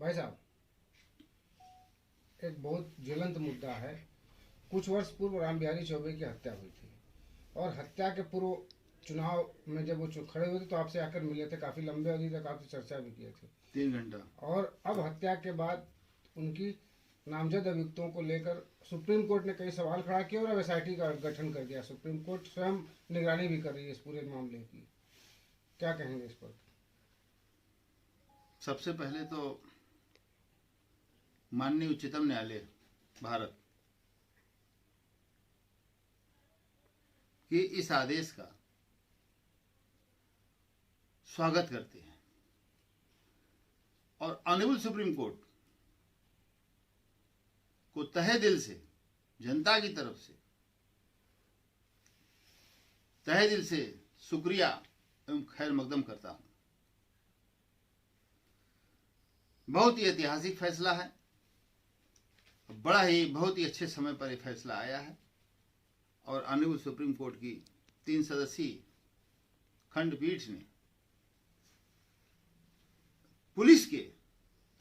भाई साहब, एक बहुत ज्वलंत मुद्दा है। कुछ वर्ष पूर्व राम बिहारी चौबे की हत्या हुई थी और हत्या के पूर्व चुनाव में जब वो खड़े हुए थे तो आपसे आकर मिले थे, काफी लंबे अवधि तक आपसे चर्चा भी किए थे, 3 घंटा। और अब हत्या के बाद उनकी नामजद अभियुक्तों को लेकर सुप्रीम कोर्ट ने कई सवाल खड़ा किए और अब एसआईटी का गठन कर दिया। सुप्रीम कोर्ट स्वयं निगरानी भी कर रही है इस पूरे मामले की। क्या कहेंगे इस पर? सबसे पहले तो माननीय उच्चतम न्यायालय भारत के इस आदेश का स्वागत करते हैं और ऑनरेबल सुप्रीम कोर्ट को तहे दिल से, जनता की तरफ से तहे दिल से शुक्रिया एवं खैर मकदम करता हूं। बहुत ही ऐतिहासिक फैसला है, बहुत ही अच्छे समय पर यह फैसला आया है और ऑनरेबल सुप्रीम कोर्ट की 3 सदस्यीय खंडपीठ ने पुलिस के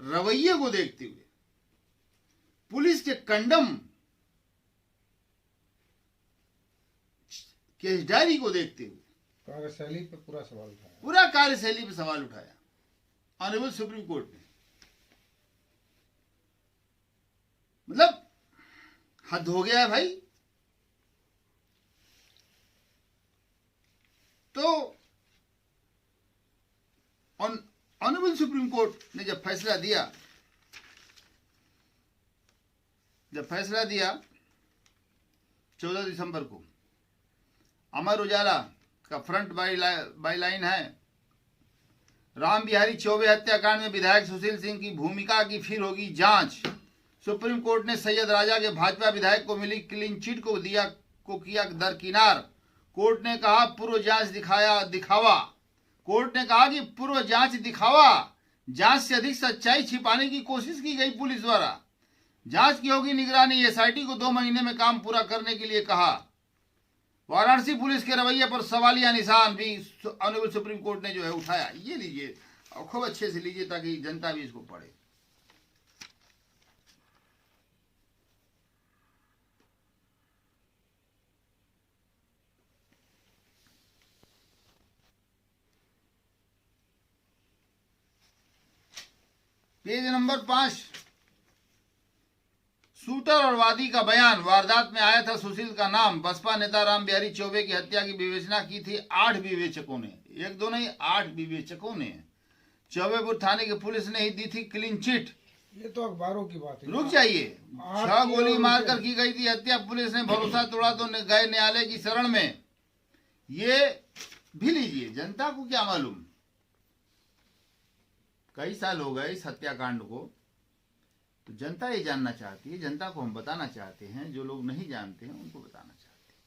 रवैये को देखते हुए, पुलिस के कंडम केस डायरी को देखते हुए कार्यशैली पर पूरा कार्यशैली पर सवाल उठाया ऑनरेबल सुप्रीम कोर्ट ने। मतलब हद हो गया है भाई। तो ऑनरेबल सुप्रीम कोर्ट ने जब फैसला दिया 14 दिसंबर को, अमर उजाला का फ्रंट बाईलाइन है, राम बिहारी चौबे हत्याकांड में विधायक सुशील सिंह की भूमिका की फिर होगी जांच। सुप्रीम कोर्ट ने सैयद राजा के भाजपा विधायक को मिली क्लीन चिट को किया दरकिनार। कोर्ट ने कहा पूर्व जांच दिखावा। कोर्ट ने कहा कि पूर्व जांच दिखावा, जांच से अधिक सच्चाई छिपाने की कोशिश की गई पुलिस द्वारा। जांच की होगी निगरानी। एसआईटी को 2 महीने में काम पूरा करने के लिए कहा। वाराणसी पुलिस के रवैये पर सवालिया निशान भी ऑनरेबल सुप्रीम कोर्ट ने जो है उठाया। ये लीजिए और खूब अच्छे से लीजिए ताकि जनता भी इसको पढ़े। पेज नंबर 5, शूटर और वादी का बयान। वारदात में आया था सुशील का नाम। बसपा नेता राम बिहारी चौबे की हत्या की विवेचना की थी 8 विवेचकों ने, 1-2 नहीं 8 विवेचकों ने। चौबेपुर थाने की पुलिस ने ही दी थी क्लीन चिट। ये तो अखबारों की बात है। रुक जाइए। 6 गोली मारकर की गई थी हत्या। पुलिस ने भरोसा तोड़ा तो गए न्यायालय की शरण में। ये भी लीजिए, जनता को क्या मालूम। कई साल हो गए इस हत्याकांड को, तो जनता ये जानना चाहती है। जनता को हम बताना चाहते हैं, जो लोग नहीं जानते हैं उनको बताना चाहते हैं,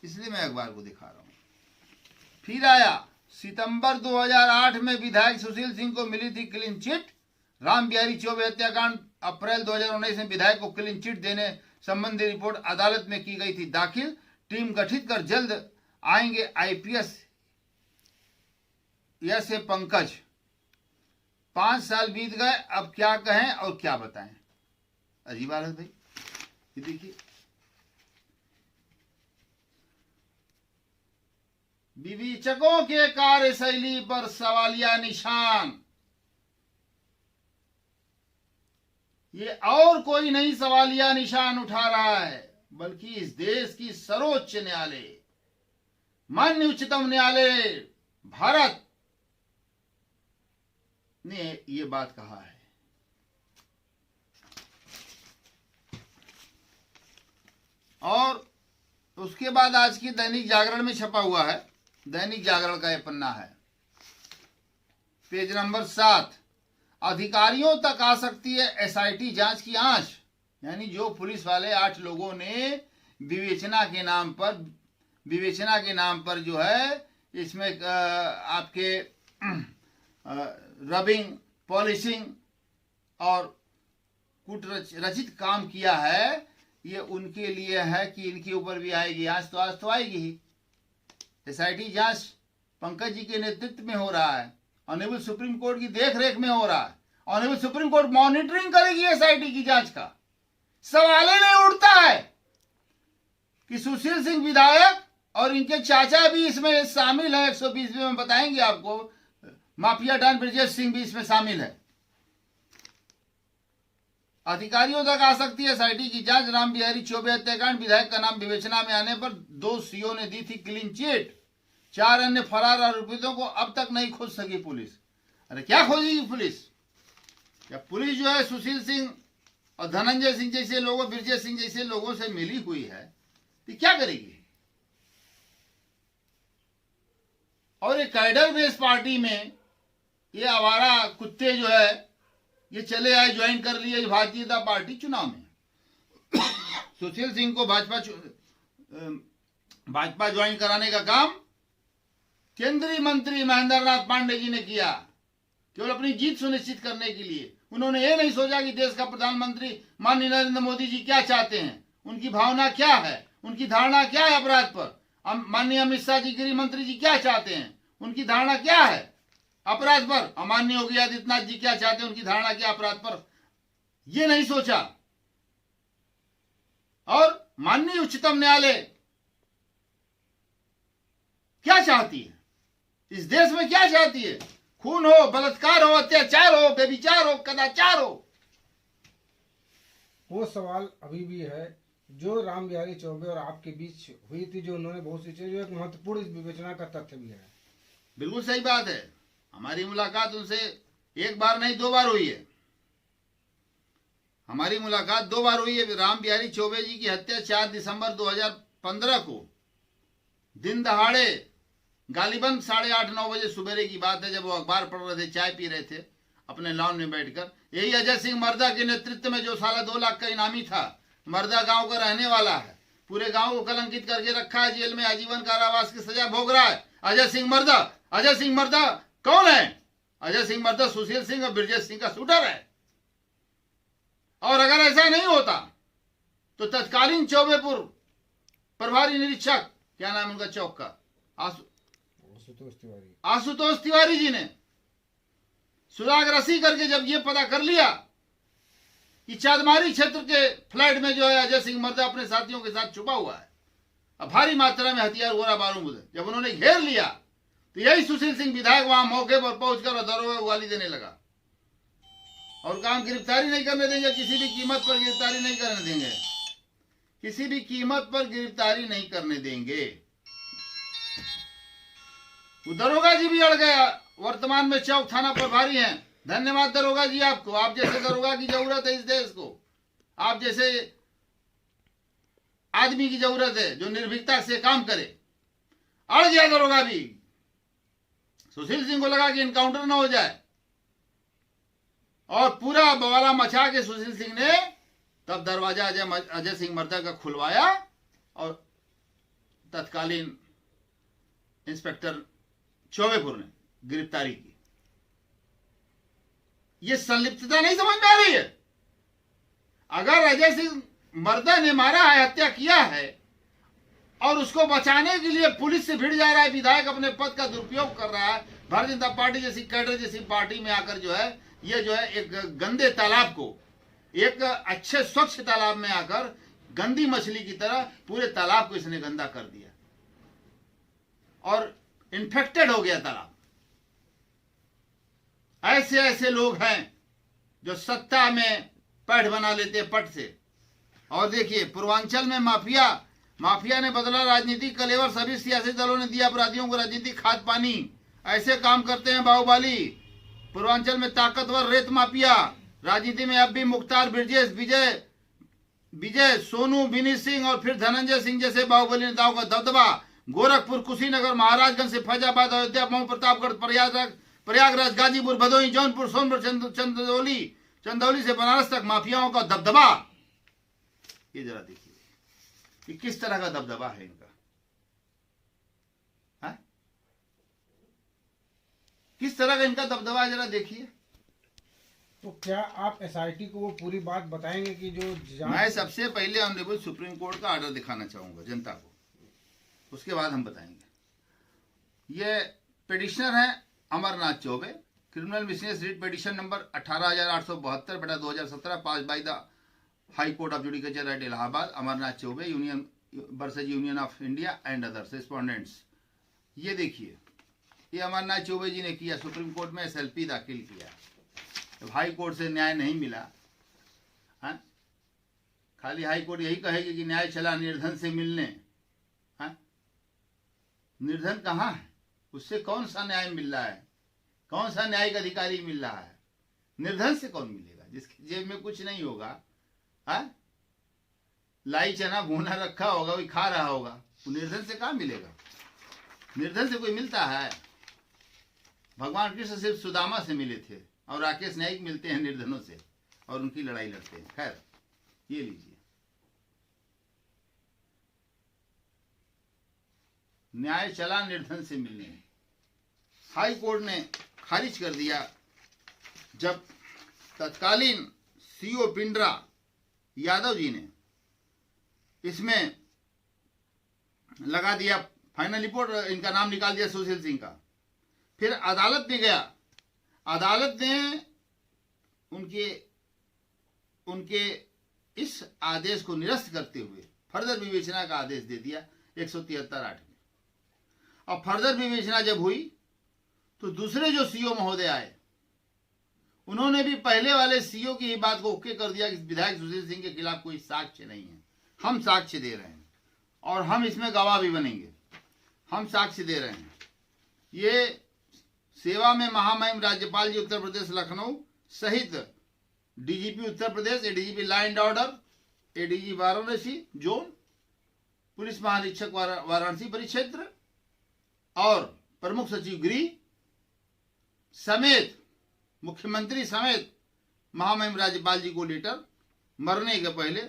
इसलिए मैं अखबार को दिखा रहा हूं। फिर आया सितंबर 2008 में विधायक सुशील सिंह को मिली थी क्लीन चिट। राम बिहारी चौबे हत्याकांड। अप्रैल 2019 में विधायक को क्लीन चिट देने संबंधी रिपोर्ट अदालत में की गई थी दाखिल। टीम गठित कर जल्द आएंगे आईपीएस से पंकज। 5 साल बीत गए, अब क्या कहें और क्या बताएं। अजीब हालत भाई। ये देखिए, विवेचकों के कार्यशैली पर सवालिया निशान। ये और कोई नहीं सवालिया निशान उठा रहा है, बल्कि इस देश की सर्वोच्च न्यायालय, माननीय उच्चतम न्यायालय भारत ने ये बात कहा है। और उसके बाद आज की दैनिक जागरण में छपा हुआ है। दैनिक जागरण का यह पन्ना है, पेज नंबर 7। अधिकारियों तक आ सकती है एसआईटी जांच की आंच। यानी जो पुलिस वाले 8 लोगों ने विवेचना के नाम पर जो है इसमें आपके रबिंग, पॉलिशिंग और कुटरचित काम किया है, ये उनके लिए है कि इनके ऊपर भी आएगी आज तो आएगी ही। एसआईटी जांच पंकज जी के नेतृत्व में हो रहा है, ऑनरेबल सुप्रीम कोर्ट की देखरेख में हो रहा है ऑनरेबल सुप्रीम कोर्ट मॉनिटरिंग करेगी एसआईटी की जांच का। सवाल ही नहीं उठता है कि सुशील सिंह विधायक और इनके चाचा भी इसमें शामिल है। 120 में बताएंगे आपको, माफिया डॉन ब्रजेश सिंह भी इसमें शामिल है। अधिकारियों तक आ सकती है एसआईटी की जांच। राम बिहारी चौबे हत्याकांड, विधायक का नाम विवेचना में आने पर 2 सीओ ने दी थी क्लीन चिट। 4 अन्य फरार आरोपितों को अब तक नहीं खोज सकी पुलिस। अरे क्या खोजेगी पुलिस? क्या पुलिस जो है सुशील सिंह और धनंजय सिंह जैसे लोगों, ब्रजेश सिंह जैसे लोगों से मिली हुई है, तो क्या करेगी? और ये कैडर बेस पार्टी में ये आवारा कुत्ते जो है ये चले आए, ज्वाइन कर लिए भारतीय जनता पार्टी चुनाव में। सुशील सिंह को भाजपा ज्वाइन कराने का काम केंद्रीय मंत्री महेंद्र नाथ पांडे जी ने किया, केवल अपनी जीत सुनिश्चित करने के लिए। उन्होंने ये नहीं सोचा कि देश का प्रधानमंत्री माननीय नरेंद्र मोदी जी क्या चाहते हैं, उनकी भावना क्या है, उनकी धारणा क्या है अपराध पर। माननीय अमित शाह जी गृह मंत्री जी क्या चाहते हैं, उनकी धारणा क्या है अपराध पर। माननीय योगी आदित्यनाथ जी क्या चाहते हैं, उनकी धारणा क्या अपराध पर, ये नहीं सोचा। और माननीय उच्चतम न्यायालय क्या चाहती है, इस देश में क्या चाहती है? खून हो, बलात्कार हो, अत्याचार हो, बेविचार हो, कदाचार हो। वो सवाल अभी भी है जो राम बिहारी चौबे और आपके बीच हुई थी, जो उन्होंने बहुत सी चीजें, जो एक महत्वपूर्ण इस विवेचना का तथ्य भी है। बिल्कुल सही बात है। हमारी मुलाकात उनसे 1 बार नहीं 2 बार हुई है। हमारी मुलाकात 2 बार हुई है। राम बिहारी चौबे जी की हत्या 4 दिसंबर 2015 को दिन दहाड़े, गालिबन 8:30-9 बजे सुबेरे की बात है, जब वो अखबार पढ़ रहे थे, चाय पी रहे थे अपने लॉन में बैठकर। यही अजय सिंह मर्दा के नेतृत्व में, जो साला 2 लाख का इनामी था, मर्दा गांव का रहने वाला है, पूरे गांव को कलंकित करके रखा है, जेल में आजीवन कारावास की सजा भोग रहा है अजय सिंह मर्दा। अजय सिंह मर्दा कौन है? अजय सिंह मर्दा सुशील सिंह और ब्रजेश सिंह का शूटर है। और अगर ऐसा नहीं होता तो तत्कालीन चौबेपुर प्रभारी निरीक्षक, क्या नाम उनका चौक का, आशुतोष तिवारी जी ने सुराग रसी करके जब ये पता कर लिया कि चांदमारी क्षेत्र के फ्लैट में जो है अजय सिंह मर्दा अपने साथियों के साथ छुपा हुआ है, अब भारी मात्रा में हथियार गोला बारूद है, जब उन्होंने घेर लिया तो यही सुशील सिंह विधायक वहां मौके पर पहुंचकर दरोगा को गाली देने लगा और काम गिरफ्तारी नहीं करने देंगे, किसी भी कीमत पर गिरफ्तारी नहीं करने देंगे, किसी भी कीमत पर गिरफ्तारी नहीं करने देंगे। वो दरोगा जी भी अड़ गया, वर्तमान में चौक थाना प्रभारी हैं। धन्यवाद दरोगा जी आपको, आप जैसे दरोगा की जरूरत है इस देश को, आप जैसे आदमी की जरूरत है जो निर्भीकता से काम करे। अड़ गया दरोगा भी। सुशील सिंह को लगा कि इनकाउंटर ना हो जाए और पूरा बवाला मचा के सुशील सिंह ने तब दरवाजा अजय सिंह मर्दा का खुलवाया और तत्कालीन इंस्पेक्टर चौबेपुर ने गिरफ्तारी की। ये संलिप्तता नहीं समझ में आ रही है। अगर अजय सिंह मर्दा ने मारा है, हत्या किया है और उसको बचाने के लिए पुलिस से भिड़ जा रहा है, विधायक अपने पद का दुरुपयोग कर रहा है, भारतीय जनता पार्टी जैसी कैडर जैसी पार्टी में आकर जो है ये जो है एक गंदे तालाब को एक अच्छे स्वच्छ तालाब में आकर गंदी मछली की तरह पूरे तालाब को इसने गंदा कर दिया और इन्फेक्टेड हो गया तालाब। ऐसे ऐसे लोग हैं जो सत्ता में पैठ बना लेते हैं पट से। और देखिए पूर्वांचल में माफिया ने बदला राजनीतिक कलेवर, सभी सियासी दलों ने दिया अपराधियों को राजनीतिक खाद पानी। ऐसे काम करते हैं बाहुबली। पूर्वांचल में ताकतवर रेत माफिया, राजनीति में अब भी मुख्तार, ब्रजेश, विजय, सोनू, विनीत सिंह और फिर धनंजय सिंह जैसे बाहुबली नेताओं का दबदबा। गोरखपुर, कुशीनगर, महाराजगंज से फैजाबाद, अयोध्या, मऊ, प्रतापगढ़, प्रयागराज, गाजीपुर, भदोही, जौनपुर, सोनभद्र, चंदौली से बनारस तक माफियाओं का दबदबा। ये जरा देखिए कि किस तरह का दबदबा है इनका, है? किस तरह का इनका दबदबा है, जरा देखिए। तो क्या आप एसआईटी को वो पूरी बात बताएंगे कि जो मैं सबसे पहले ऑनरेबल सुप्रीम कोर्ट का ऑर्डर दिखाना चाहूंगा जनता को, उसके बाद हम बताएंगे। ये पिटिशनर हैं Amarnath Chaubey, criminal miscellaneous writ petition number 18,872/2017 pass by the High Court of judicial at Allahabad, Amarnath Chaubey union versus union of India and others respondents. ये देखिए, ये अमरनाथ चौबे जी ने किया, सुप्रीम कोर्ट में SLP दाखिल किया। जब हाई कोर्ट से न्याय नहीं मिला, हाँ, खाली हाई कोर्ट यही कहेगी कि न्याय चला निर्धन से मिलने, हाँ, निर्धन कहाँ है? उससे कौन सा न्याय मिल रहा है? कौन सा न्यायिक अधिकारी मिल रहा है? निर्धन से कौन मिलेगा? जिसकी जेब में कुछ नहीं होगा, हाँ, लाई चना भूना रखा होगा, वही खा रहा होगा, वो निर्धन से कहाँ मिलेगा? निर्धन से कोई मिलता है? भगवान कृष्ण सिर्फ सुदामा से मिले थे और राकेश नाइक मिलते हैं निर्धनों से और उनकी लड़ाई लड़ते हैं। खैर, ये लीजिए, न्याय चला निर्धन से मिलने। हाई कोर्ट ने खारिज कर दिया जब तत्कालीन CO पिंडरा यादव जी ने इसमें लगा दिया, फाइनल रिपोर्ट, इनका नाम निकाल दिया सुशील सिंह का। फिर अदालत में गया, अदालत ने उनके इस आदेश को निरस्त करते हुए फर्दर विवेचना का आदेश दे दिया 173(8) में। और फर्दर विवेचना जब हुई तो दूसरे जो CO महोदय आए, उन्होंने भी पहले वाले CO की ही बात को ओके कर दिया कि विधायक सुशील सिंह के खिलाफ कोई साक्ष्य नहीं है, हम साक्ष्य दे रहे हैं और हम इसमें गवाह भी बनेंगे, हम साक्ष्य दे रहे हैं। ये सेवा में महामहिम राज्यपाल जी उत्तर प्रदेश लखनऊ सहित DGP Uttar Pradesh, ADGP law and order, ADG Varanasi zone, police महानिरीक्षक वाराणसी परिक्षेत्र और प्रमुख सचिव गृह समेत मुख्यमंत्री समेत महामहिम राज्यपाल जी को लेटर मरने के पहले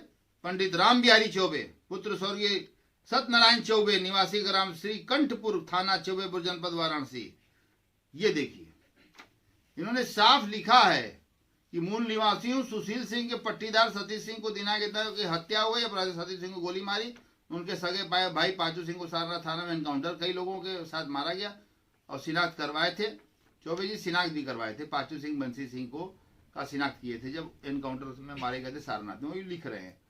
पंडित राम बिहारी चौबे पुत्र स्वर्गीय सत्यनारायण चौबे निवासी ग्राम श्रीकंठपुर थाना चौबेपुर जनपद वाराणसी। ये देखिए, इन्होंने साफ लिखा है कि मूल निवासियों सुशील सिंह के पट्टीदार सतीश सिंह को दिनांक की हत्या हुई, अपराधी सतीश सिंह को गोली मारी, उनके सगे भाई पाचू सिंह को सारनाथ थाना में एनकाउंटर कई लोगों के साथ मारा गया और शिनाख्त करवाए थे। चौबे जी शिनाख्त भी करवाए थे, पाचू सिंह बंसी सिंह को का शिनाख्त किए थे जब एनकाउंटर में मारे गए थे सारनाथ में, वही लिख रहे हैं।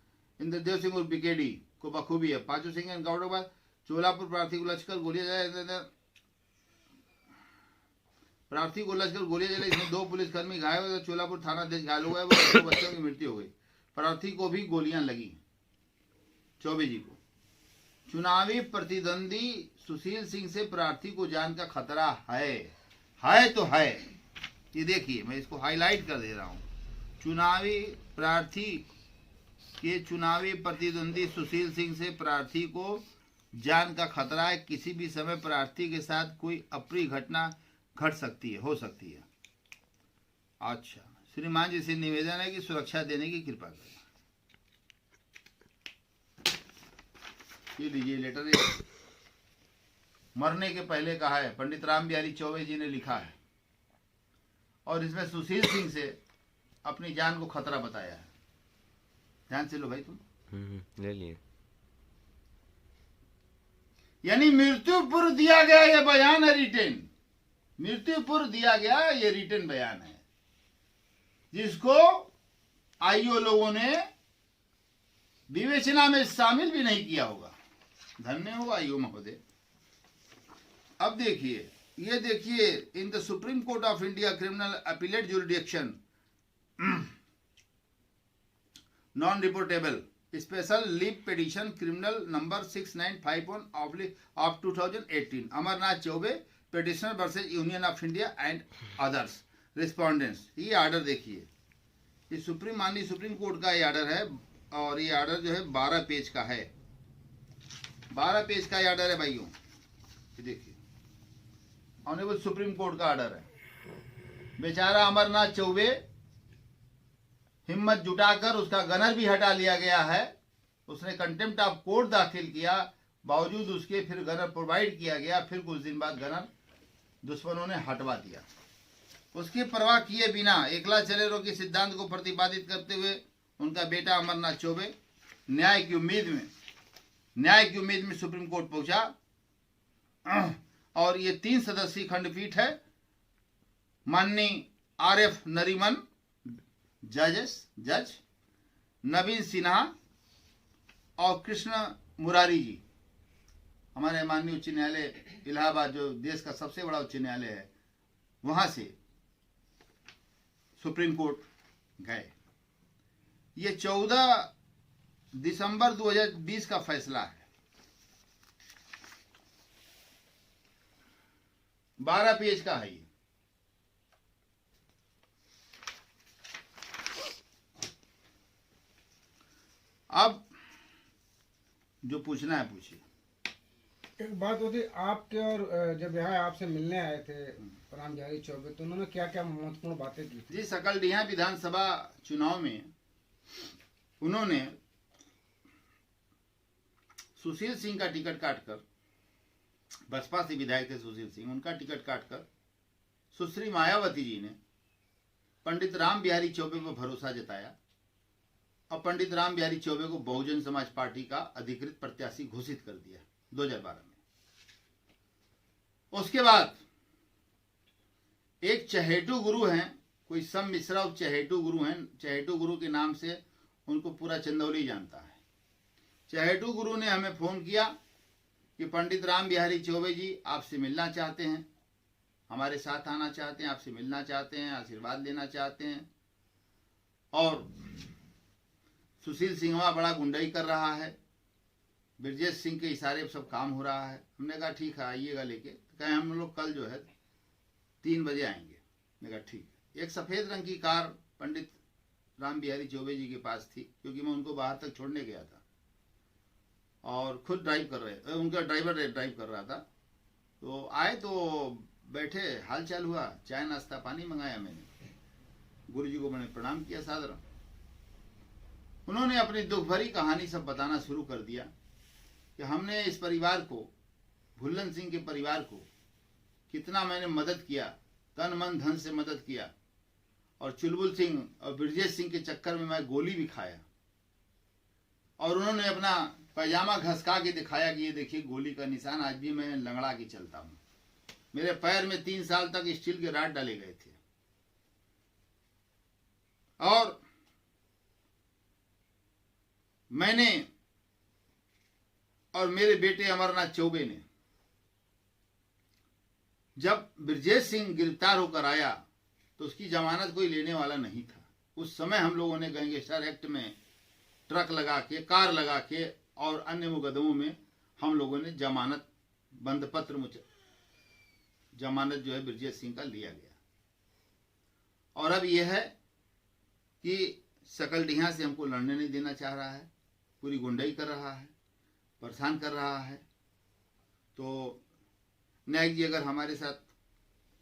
इंद्रदेव सिंह और BKD को बखूबी है। पाचू सिंह एनकाउंटर के बाद चोलापुर प्रार्थी को लचकर गोलियां जलाई, इसमें 2 पुलिसकर्मी घायल हुए, चोलापुर थाना अध्यक्ष घायल हुआ है, 2 बच्चों की मृत्यु हो गई। प्रार्थी को भी गोलियां लगी, चौबे जी को। चुनावी प्रतिद्वंदी सुशील सिंह से प्रार्थी को जान का खतरा है तो है। ये देखिए, मैं इसको हाईलाइट कर दे रहा हूं। चुनावी प्रतिद्वंदी सुशील सिंह से प्रार्थी को जान का खतरा है। किसी भी समय प्रार्थी के साथ कोई अप्रिय घटना घट सकती है, हो सकती है। अच्छा, श्रीमान जी से निवेदन है कि सुरक्षा देने की कृपा करें। ये लीजिए लेटर, मरने के पहले कहा है, पंडित राम बिहारी चौबे जी ने लिखा है और इसमें सुशील सिंह से अपनी जान को खतरा बताया है। ध्यान से लो भाई तुम, ले लिए। यानी मृत्यु पूर्व दिया गया ये बयान है, रिटेन मृत्यु पूर्व दिया गया ये रिटेन बयान है, जिसको IO लोगों ने विवेचना में शामिल भी नहीं किया होगा। धन्य हो IO महोदय। अब देखिए, ये देखिए, in the Supreme Court of India criminal appellate jurisdiction non reportable special leave petition criminal number 6951 of 2018 Amarnath Chaubey petitioner versus union of India and others respondents. ये ऑर्डर देखिए, ये माननीय सुप्रीम कोर्ट का ये ऑर्डर है और ये ऑर्डर जो है 12 पेज का है। 12 पेज का ये ऑर्डर है भाइयों। ये देखिए, ऑनरेबल सुप्रीम कोर्ट का ऑर्डर है। बेचारा अमरनाथ चौबे हिम्मत जुटाकर उसका गनर भी हटा लिया गया है। उसने कंटेम्प्ट ऑफ कोर्ट दाखिल किया, बावजूद उसके फिर गनर प्रोवाइड किया गया। फिर कुछ दिन बाद गनर दुश्मनों ने हटवा दिया। उसकी परवाह किए बिना एकला चले रहो के सिद्धांत को प्रतिपादित करते हुए उनका बेटा अमरनाथ चौबे न्याय की उम्मीद में सुप्रीम कोर्ट पहुंचा और ये 3 सदस्यीय खंडपीठ है माननीय RF नरीमन जज, नवीन सिन्हा और कृष्ण मुरारी जी, हमारे माननीय उच्च न्यायालय इलाहाबाद, जो देश का सबसे बड़ा उच्च न्यायालय है, वहां से सुप्रीम कोर्ट गए। ये 14 दिसंबर 2020 का फैसला है। 12 पेज का है ये। अब जो पूछना है पूछिए। एक बात होती, आपके और जब यहाँ आपसे मिलने आए थे राम बिहारी चौबे, तो उन्होंने क्या क्या महत्वपूर्ण बातें की थी? जी, सकलडीहा विधानसभा चुनाव में उन्होंने सुशील सिंह का टिकट काटकर, बसपा से विधायक थे सुशील सिंह, उनका टिकट काटकर सुश्री मायावती जी ने पंडित राम बिहारी चौबे पर भरोसा जताया और पंडित राम बिहारी चौबे को बहुजन समाज पार्टी का अधिकृत प्रत्याशी घोषित कर दिया 2012 में। उसके बाद एक चहेटू गुरु हैं, कोई सम मिश्रा चहेटू गुरु हैं, चहेटू गुरु के नाम से उनको पूरा चंदौली जानता है। चहेटू गुरु ने हमें फोन किया कि पंडित राम बिहारी चौबे जी आपसे मिलना चाहते हैं, हमारे साथ आना चाहते हैं, आपसे मिलना चाहते हैं, आशीर्वाद लेना चाहते हैं, और सुशील सिंहवा बड़ा गुंडाई कर रहा है, ब्रजेश सिंह के इशारे पर सब काम हो रहा है। हमने कहा ठीक है, आइएगा लेके। तो कहे हम लोग कल जो है 3 बजे आएंगे। मैंने कहा ठीक है। एक सफेद रंग की कार पंडित राम बिहारी चौबे जी के पास थी, क्योंकि मैं उनको बाहर तक छोड़ने गया था और खुद ड्राइव कर रहे, उनका ड्राइवर ड्राइव कर रहा था। तो आए तो बैठे, हाल चाल हुआ, चाय नाश्ता पानी मंगाया मैंने, गुरु जी को मैंने प्रणाम किया सादर। उन्होंने अपनी दुख भरी कहानी सब बताना शुरू कर दिया कि हमने इस परिवार को, भुल्लन सिंह के परिवार को कितना मैंने मदद किया, तन मन धन से मदद किया, और चुलबुल सिंह और ब्रजेश सिंह के चक्कर में मैं गोली भी खाया। और उन्होंने अपना पैजामा घसका के दिखाया कि ये देखिए गोली का निशान, आज भी मैं लंगड़ा के चलता हूं। मेरे पैर में 3 साल तक स्टील के राड डाले गए थे। और मैंने और मेरे बेटे अमरनाथ चौबे ने, जब ब्रजेश सिंह गिरफ्तार होकर आया तो उसकी जमानत कोई लेने वाला नहीं था। उस समय हम लोगों ने गैंगस्टर एक्ट में ट्रक लगा के, कार लगा के और अन्य मुकदमों में हम लोगों ने जमानत बंद पत्र जमानत जो है ब्रजेश सिंह का लिया गया। और अब यह है कि सकलडीहा से हमको लड़ने नहीं देना चाह रहा है, पूरी गुंडाई कर रहा है, परेशान कर रहा है। तो नायक जी अगर हमारे साथ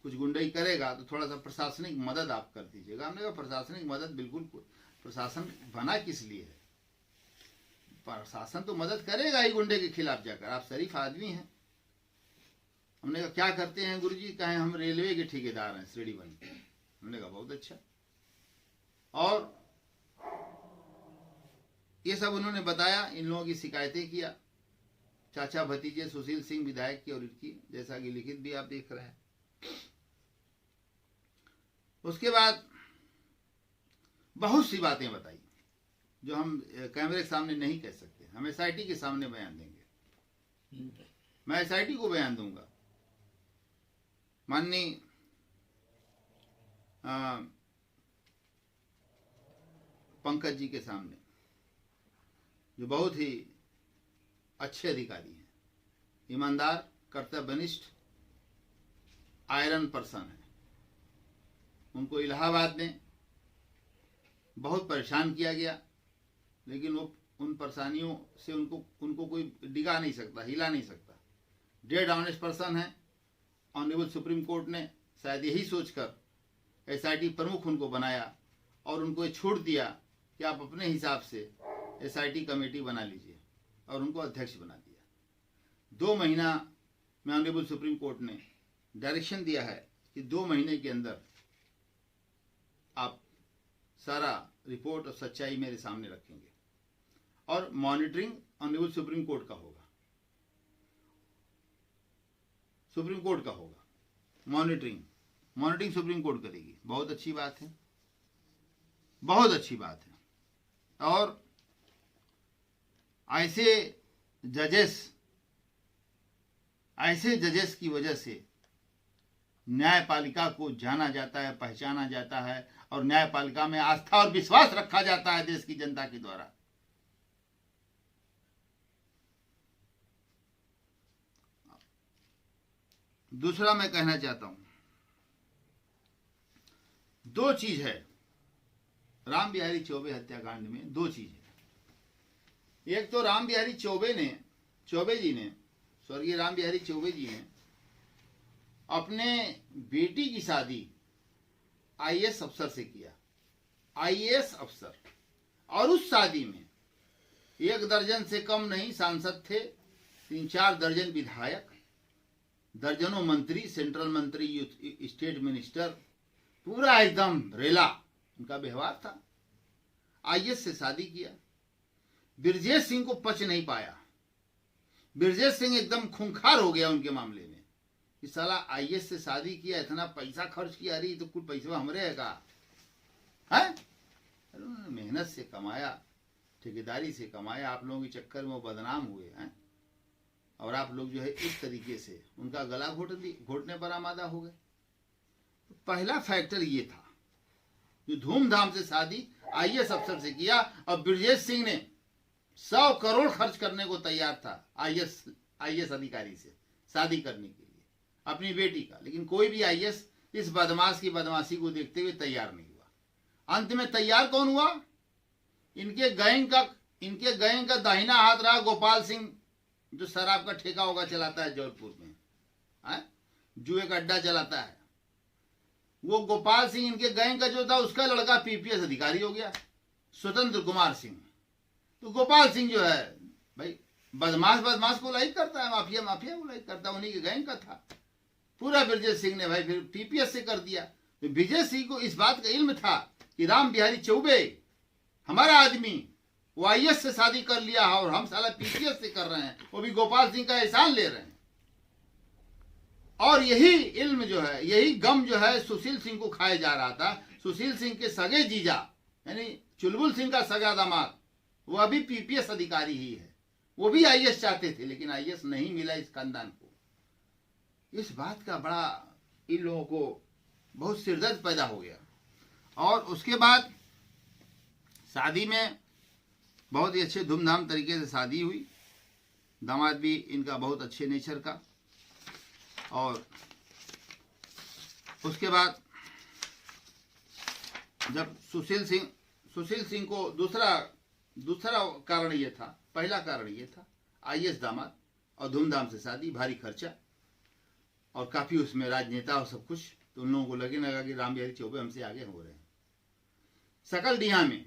कुछ गुंडाई करेगा तो थोड़ा सा प्रशासनिक मदद आप कर दीजिएगा। हमने कहा प्रशासनिक मदद बिल्कुल, प्रशासन बना किस लिए है? प्रशासन तो मदद करेगा ही गुंडे के खिलाफ जाकर, आप शरीफ आदमी हैं। हमने कहा क्या करते हैं गुरुजी? कहे हम रेलवे के ठेकेदार हैं श्रेणी बन के। हमने कहा बहुत अच्छा। और ये सब उन्होंने बताया, इन लोगों की शिकायतें किया, चाचा भतीजे सुशील सिंह विधायक की और इनकी, जैसा कि लिखित भी आप देख रहे हैं। उसके बाद बहुत सी बातें बताई जो हम कैमरे के सामने नहीं कह सकते, हम SIT के सामने बयान देंगे। मैं SIT को बयान दूंगा, माननीय पंकज जी के सामने, जो बहुत ही अच्छे अधिकारी हैं, ईमानदार, कर्तव्यनिष्ठ, आयरन पर्सन है। उनको इलाहाबाद में बहुत परेशान किया गया, लेकिन वो उन परेशानियों से उनको कोई डिगा नहीं सकता, हिला नहीं सकता। डेड ऑनेस्ट पर्सन है। ऑनरेबल सुप्रीम कोर्ट ने शायद यही सोचकर SIT प्रमुख उनको बनाया और उनको ये छूट दिया कि आप अपने हिसाब से SIT कमेटी बना लीजिए, और उनको अध्यक्ष बना दिया। 2 महीना में ऑनरेबल सुप्रीम कोर्ट ने डायरेक्शन दिया है कि 2 महीने के अंदर आप सारा रिपोर्ट और सच्चाई मेरे सामने रखेंगे, और मॉनिटरिंग ऑनरेबल सुप्रीम कोर्ट का होगा, सुप्रीम कोर्ट का होगा मॉनिटरिंग। मॉनिटरिंग सुप्रीम कोर्ट करेगी। बहुत अच्छी बात है, बहुत अच्छी बात है। और ऐसे जजेस की वजह से न्यायपालिका को जाना जाता है, पहचाना जाता है, और न्यायपालिका में आस्था और विश्वास रखा जाता है देश की जनता के द्वारा। दूसरा मैं कहना चाहता हूं, दो चीज है राम बिहारी चौबे हत्याकांड में, दो चीज है। एक तो राम बिहारी चौबे जी ने स्वर्गीय राम बिहारी चौबे जी ने अपने बेटी की शादी आईएएस अफसर से किया, आईएएस अफसर, और उस शादी में 1 दर्जन से कम नहीं सांसद थे, 3-4 दर्जन विधायक, दर्जनों मंत्री, सेंट्रल मंत्री, स्टेट मिनिस्टर, पूरा एकदम रेला उनका व्यवहार था। आईएएस से शादी किया। ब्रजेश सिंह को पच नहीं पाया, ब्रजेश सिंह एकदम खूंखार हो गया उनके मामले में कि साला आईएएस से शादी किया, इतना पैसा खर्च किया, अरे तो कुछ पैसा हमरे है का है? उन्होंने मेहनत से कमाया, ठेकेदारी से कमाया, आप लोगों के चक्कर में वो बदनाम हुए हैं, और आप लोग जो है इस तरीके से उनका गला घोटने पर आमादा हो गए। तो पहला फैक्टर ये था, जो धूमधाम से शादी आईएएस अफसर से किया, और ब्रजेश सिंह ने 100 करोड़ खर्च करने को तैयार था आईएएस अधिकारी से शादी करने के लिए अपनी बेटी का, लेकिन कोई भी आईएएस इस बदमाश की बदमाशी को देखते हुए तैयार नहीं हुआ। अंत में तैयार कौन हुआ? इनके गैंग का दाहिना हाथ रहा गोपाल सिंह, जो शराब का ठेका होगा चलाता है जौनपुर में, जुए का अड्डा चलाता है। वो गोपाल सिंह इनके गैंग का जो था, उसका लड़का पीपीएस अधिकारी हो गया, स्वतंत्र कुमार सिंह। तो गोपाल सिंह जो है भाई बदमाश को लाइक करता है, माफिया को लाइक करता है, उन्हीं के गैंग का था। पूरा ब्रजेश सिंह ने भाई फिर पीपीएस से कर दिया। तो ब्रजेश सिंह को इस बात का इल्म था कि राम बिहारी चौबे हमारा आदमी, वो आईएएस से शादी कर लिया है और हम साला पीपीएस से कर रहे हैं, वो भी गोपाल सिंह का एहसान ले रहे हैं। और यही इल्म जो है, यही गम जो है सुशील सिंह को खाया जा रहा था। सुशील सिंह के सगे जीजा यानी चुलबुल सिंह का सगा दामाद, वो अभी पीपीएस अधिकारी ही है, वो भी आईएएस चाहते थे, लेकिन आईएएस नहीं मिला इस खानदान को। इस बात का बड़ा इन लोगों को बहुत सिरदर्द पैदा हो गया। और उसके बाद शादी में बहुत ही अच्छे धूमधाम तरीके से शादी हुई, दामाद भी इनका बहुत अच्छे नेचर का। और उसके बाद जब सुशील सिंह को दूसरा कारण ये था, पहला कारण ये था आईएएस दामाद और धूमधाम से शादी, भारी खर्चा और काफी उसमें राजनेता और सब कुछ, तो उन लोगों को लगा कि राम बिहारी चौबे हमसे आगे हो रहे हैं। सकलडीहा में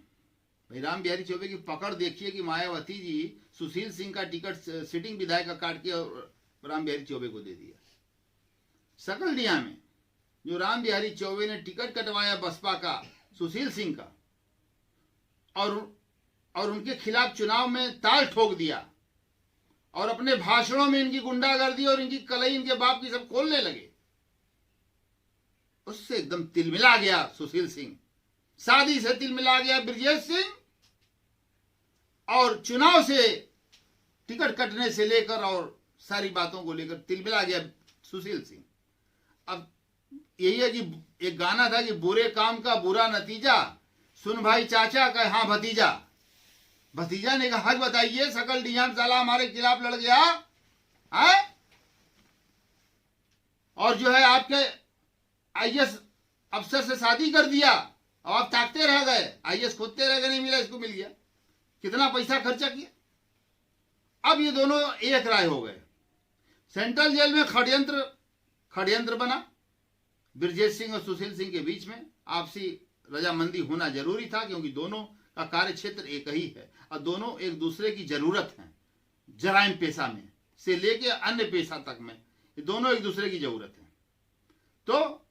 भाई राम बिहारी चौबे की पकड़ देखिए कि मायावती जी सुशील सिंह का टिकट सिटिंग विधायक का काट के और राम बिहारी चौबे को दे दिया। सकलडीहा में जो राम बिहारी चौबे ने टिकट कटवाया बसपा का सुशील सिंह का, और उनके खिलाफ चुनाव में ताल ठोक दिया, और अपने भाषणों में इनकी गुंडागर्दी और इनकी कलई इनके बाप की सब खोलने लगे, उससे एकदम तिलमिला गया सुशील सिंह, शादी से तिलमिला गया ब्रजेश सिंह, और चुनाव से टिकट कटने से लेकर और सारी बातों को लेकर तिलमिला गया सुशील सिंह। अब यही है कि एक गाना था कि बुरे काम का बुरा नतीजा, सुन भाई चाचा का हाँ भतीजा। भतीजा ने कहा हज बताइए सकलडीहा में साला हमारे खिलाफ लड़ गया है, और जो है आपके आईएएस अफसर से शादी कर दिया, और आप ताकते रह गए, आईएएस खोदते रह गए, नहीं मिला, इसको मिल गया, कितना पैसा खर्चा किया। अब ये दोनों एक राय हो गए। सेंट्रल जेल में षड्यंत्र बना ब्रजेश सिंह और सुशील सिंह के बीच में, आपसी रजामंदी होना जरूरी था, क्योंकि दोनों का कार्य क्षेत्र एक ही है और दोनों एक दूसरे की जरूरत है। जराइम पेशा में से लेके अन्य पेशा तक में ये दोनों एक दूसरे की जरूरत है। तो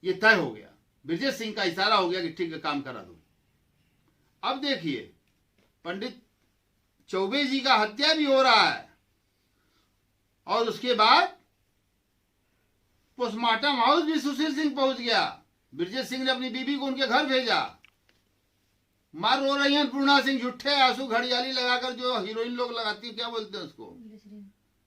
ये तय हो गया, ब्रजेश सिंह का इशारा हो गया कि ठीक है काम करा दो। अब देखिए पंडित चौबे जी का हत्या भी हो रहा है, और उसके बाद पोस्टमार्टम हाउस भी सुशील सिंह पहुंच गया। ब्रजेश सिंह ने अपनी बीबी को उनके घर भेजा। मार रो रही है अन्नपूर्णा सिंह, झूठे आंसू घड़ियाली लगाकर, जो हीरोइन लोग लगाती है, क्या बोलते हैं उसको,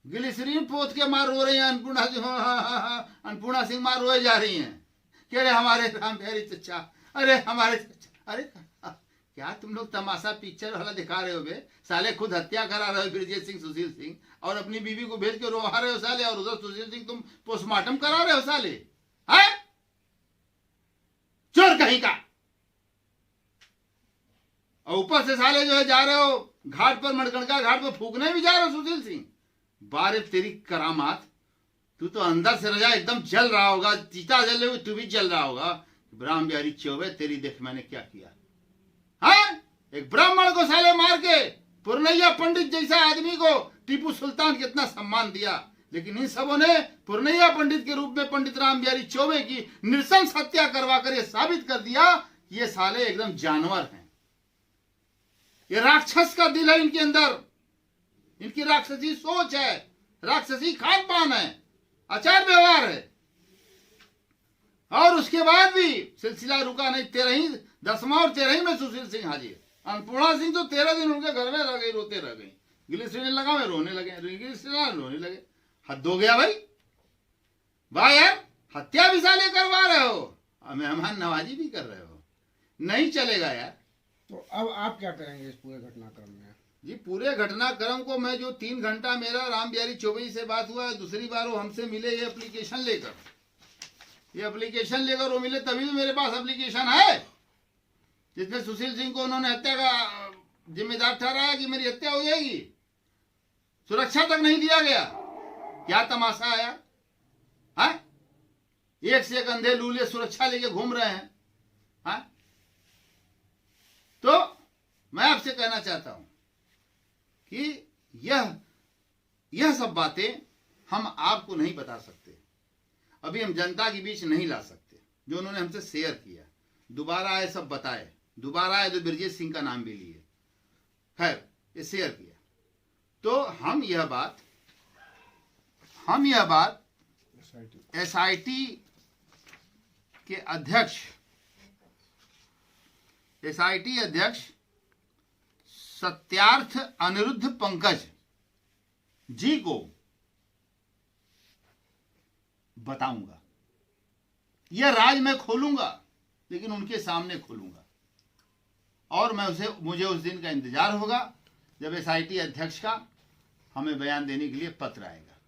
ग्लिसरीन पोत के मार रो रही है अन्नपूर्णा सिंह। अन्नपूर्णा सिंह मार रोए जा रही हैं कि अरे हमारे राम बिहारी चचा, अरे हमारे चचा, अरे क्या तुम लोग तमाशा पिक्चर वाला दिखा रहे हो बे? साले खुद हत्या करा रहे हो ब्रजेश सिंह, सुशील सिंह, और अपनी बीबी को भेज के रोवा रहे हो साले, और उधर सुशील सिंह तुम पोस्टमार्टम करा रहे हो साले, हैं? चोर कहीं का। और ऊपर से साले जो है जा रहे हो घाट पर, मणगणका घाट पर फूकने भी जा रहे हो सुशील सिंह। बारे तेरी करामात, तू तो अंदर से रजा एकदम जल रहा होगा, चीता जल रही, तू भी जल रहा होगा। राम बिहारी चौबे, तेरी देख मैंने क्या किया। हाँ, एक ब्राह्मण को साले मार के पुरनैया पंडित जैसा आदमी को टीपू सुल्तान कितना सम्मान दिया, लेकिन इन सबों ने पुरनैया पंडित के रूप में पंडित राम बिहारी चौबे की नृशंस हत्या करवाकर यह साबित कर दिया कि ये साले एकदम जानवर हैं। ये राक्षस का दिल है इनके अंदर, इनकी राक्षसी सोच है, राक्षसी खान पान है, आचार व्यवहार है। और उसके बाद भी सिलसिला रुका नहीं। 10वां और 13वीं में सुशील सिंह हाजिर। अन्नपूर्णा सिंह तो 13 दिन उनके घर में रह गई, रोते रह गई। ग्लिसरीन लगा में रोने लगे, ग्लिसरीन रोने लगे। हद हो गया भाई, वाह यार, हत्या भी साले करवा रहे हो, मेहमान नवाजी भी कर रहे हो, नहीं चलेगा यार। तो अब आप क्या करेंगे इस पूरे घटनाक्रम में? जी, पूरे घटनाक्रम को मैं, जो 3 घंटा मेरा राम बिहारी चौबे से बात हुआ है, दूसरी बार वो हमसे मिले ये एप्लीकेशन लेकर, वो मिले, तभी तो मेरे पास एप्लीकेशन है जिसमें सुशील सिंह को उन्होंने हत्या का जिम्मेदार ठहराया कि मेरी हत्या हो जाएगी। सुरक्षा तक नहीं दिया गया। क्या तमाशा है यार, हाँ? एक से एक अंधे लूले सुरक्षा लेके घूम रहे हैं, हाँ? तो मैं आपसे कहना चाहता हूं कि यह सब बातें हम आपको नहीं बता सकते, अभी हम जनता के बीच नहीं ला सकते। जो उन्होंने हमसे शेयर किया, दोबारा आए सब बताए, दोबारा आए तो ब्रजेश सिंह का नाम भी लिए, खैर ये शेयर किया। तो हम यह बात एसआईटी के अध्यक्ष सत्यार्थ अनिरुद्ध पंकज जी को बताऊंगा। यह राज मैं खोलूंगा, लेकिन उनके सामने खोलूंगा, और मुझे उस दिन का इंतजार होगा जब एसआईटी अध्यक्ष का हमें बयान देने के लिए पत्र आएगा,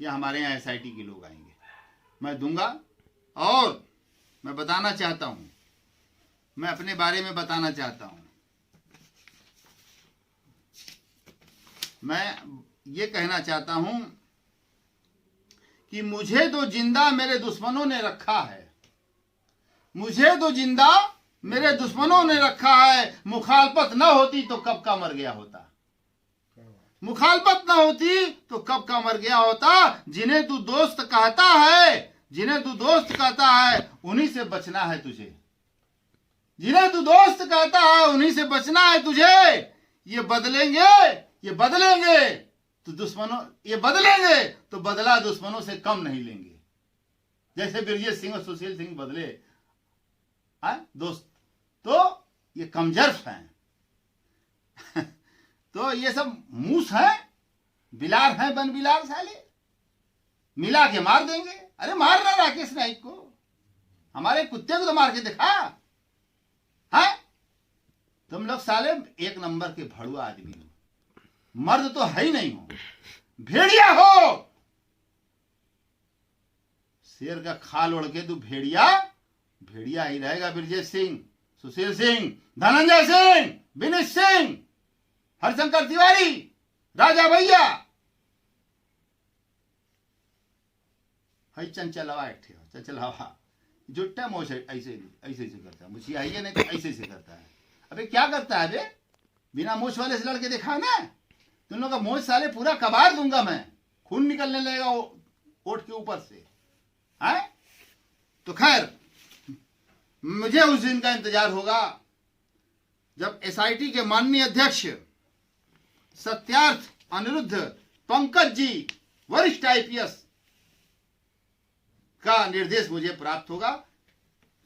या हमारे यहाँ एसआईटी के लोग आएंगे, मैं दूंगा। और मैं बताना चाहता हूं, मैं अपने बारे में बताना चाहता हूं, मैं ये कहना चाहता हूं कि मुझे तो जिंदा मेरे दुश्मनों ने रखा है, मुझे तो जिंदा मेरे दुश्मनों ने रखा है। मुखालफत न होती तो कब का मर गया होता, मुखालफत न होती तो कब का मर गया होता। जिन्हें तू दोस्त कहता है उन्हीं से बचना है तुझे, जिन्हें तू दोस्त कहता है उन्हीं से बचना है तुझे। ये बदलेंगे तो बदला दुश्मनों से कम नहीं लेंगे, जैसे ब्रजेश सिंह और सुशील सिंह बदले, दोस्त। तो ये कमजर्फ हैं। तो ये सब मूस हैं, बिलार हैं, बन बिलार साले, मिला के मार देंगे। अरे मारना राकेश नाइक को, हमारे कुत्ते को तो मार के दिखा, है? तुम लोग साले 1 नंबर के भड़ुआ आदमी हो, मर्द तो है ही नहीं हो, भेड़िया हो। शेर का खाल ओढ़ के तू भेड़िया ही रहेगा। ब्रजेश सिंह, सुशील सिंह, धनंजय सिंह, विनीत सिंह, हरशंकर तिवारी, राजा भैया, हई चंचलवा एक चंचलवा जुट्टा मोश ऐसे करता है, मुझे आइए नहीं तो ऐसे करता है। अबे क्या करता है बे? बिना मोश वाले से लड़के देखा ना, तुम लोग का मोश साले पूरा कबार दूंगा मैं, खून निकलने लगेगा ओठ के ऊपर से, है? तो खैर, मुझे उस दिन का इंतजार होगा जब एसआईटी के माननीय अध्यक्ष सत्यार्थ अनिरुद्ध पंकज जी, वरिष्ठ आईपीएस, का निर्देश मुझे प्राप्त होगा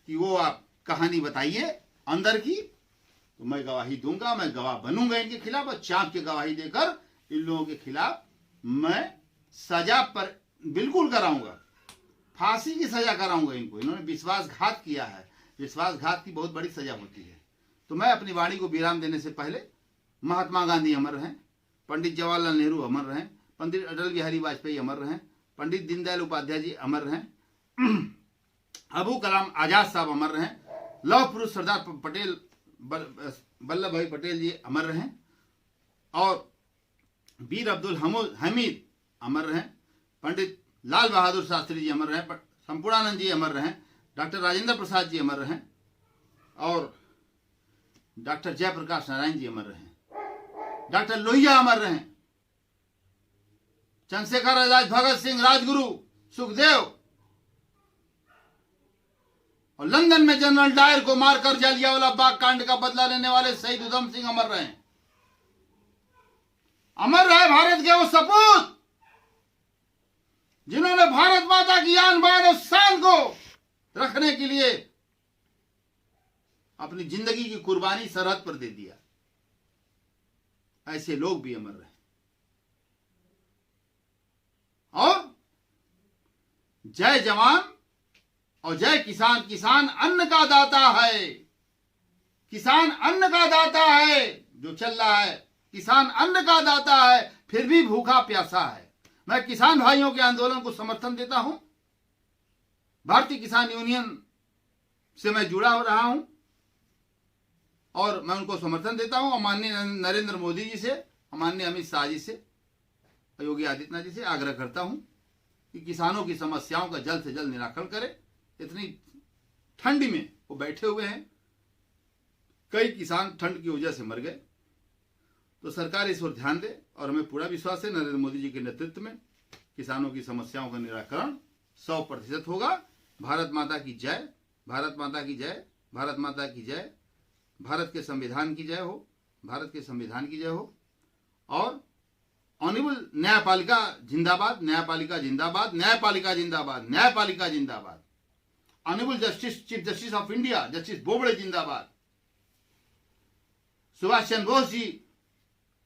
कि वो आप कहानी बताइए अंदर की, तो मैं गवाही दूंगा, मैं गवाह बनूंगा इनके खिलाफ और चाप की गवाही देकर इन लोगों के खिलाफ मैं सजा पर बिल्कुल कराऊंगा, फांसी की सजा कराऊंगा इनको। इन्होंने विश्वासघात किया है, विश्वासघात की बहुत बड़ी सजा होती है। तो मैं अपनी वाणी को विराम देने से पहले महात्मा गांधी अमर रहें, पंडित जवाहरलाल नेहरू अमर रहें, पंडित अटल बिहारी वाजपेयी अमर रहें, पंडित दीनदयाल उपाध्याय जी अमर रहें, अबू कलाम आजाद साहब अमर रहें, लौह पुरुष सरदार पटेल वल्लभ भाई पटेल जी अमर रहें, और वीर अब्दुल हमीद अमर रहें, पंडित लाल बहादुर शास्त्री जी अमर रहें, संपूर्णानंद जी अमर रहें, डॉक्टर राजेंद्र प्रसाद जी अमर रहें, और डॉक्टर जयप्रकाश नारायण जी अमर रहें, डॉक्टर लोहिया अमर रहें, चंद्रशेखर आजाद, भगत सिंह, राजगुरु, सुखदेव, और लंदन में जनरल डायर को मारकर जलियांवाला बाग कांड का बदला लेने वाले शहीद उधम सिंह अमर रहे। अमर रहे भारत के वो सपूत जिन्होंने भारत माता की आन बान और शान को रखने के लिए अपनी जिंदगी की कुर्बानी सरहद पर दे दिया। ऐसे लोग भी अमर रहे। और जय जवान और जय किसान। किसान अन्न का दाता है, किसान अन्न का दाता है जो चल रहा है, किसान अन्न का दाता है फिर भी भूखा प्यासा है। मैं किसान भाइयों के आंदोलन को समर्थन देता हूं, भारतीय किसान यूनियन से मैं जुड़ा हो रहा हूं और मैं उनको समर्थन देता हूं। और माननीय नरेंद्र मोदी जी से, माननीय अमित शाह जी से, योगी आदित्यनाथ जी से आग्रह करता हूं कि किसानों की समस्याओं का जल्द से जल्द निराकरण करें। इतनी ठंडी में वो बैठे हुए हैं, कई किसान ठंड की वजह से मर गए। तो सरकार इस ओर ध्यान दे और हमें पूरा विश्वास है नरेंद्र मोदी जी के नेतृत्व में किसानों की समस्याओं का निराकरण 100% होगा। भारत माता की जय, भारत माता की जय, भारत माता की जय, भारत के संविधान की जय हो, भारत के संविधान की जय हो। और ऑनरेबल न्यायपालिका जिंदाबाद, न्यायपालिका जिंदाबाद, न्यायपालिका जिंदाबाद, न्यायपालिका जिंदाबाद। Honourable justice, chief justice of India justice Bobde जिंदाबाद। सुभाष चंद्र बोस जी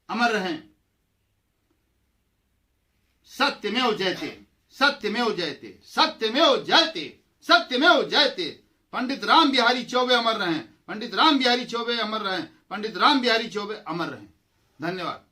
अमर रहें। सत्यमेव जयते, सत्यमेव जयते, सत्यमेव जयते, सत्यमेव जयते। पंडित राम बिहारी चौबे अमर रहें, पंडित राम बिहारी चौबे अमर रहें, पंडित राम बिहारी चौबे अमर रहें। धन्यवाद।